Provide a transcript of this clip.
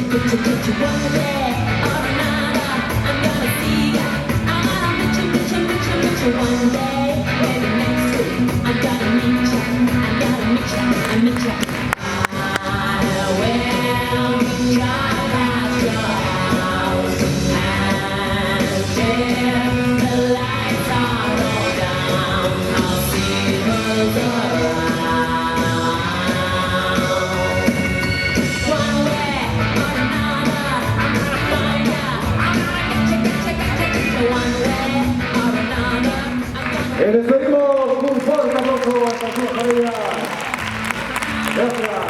get you one day or another. I'm gonna see ya. I'm gonna meet you one day. Maybe next week. I'm gonna meet ya. I'm gonna meet ya. I meet ya. I will drive past your house and till the lights are all down. I'll see who's around. One way or another, I'm gonna find ya. I'm gonna get you one way or another. E despedimos con un fuerte aplauso a esta pareja. Gracias.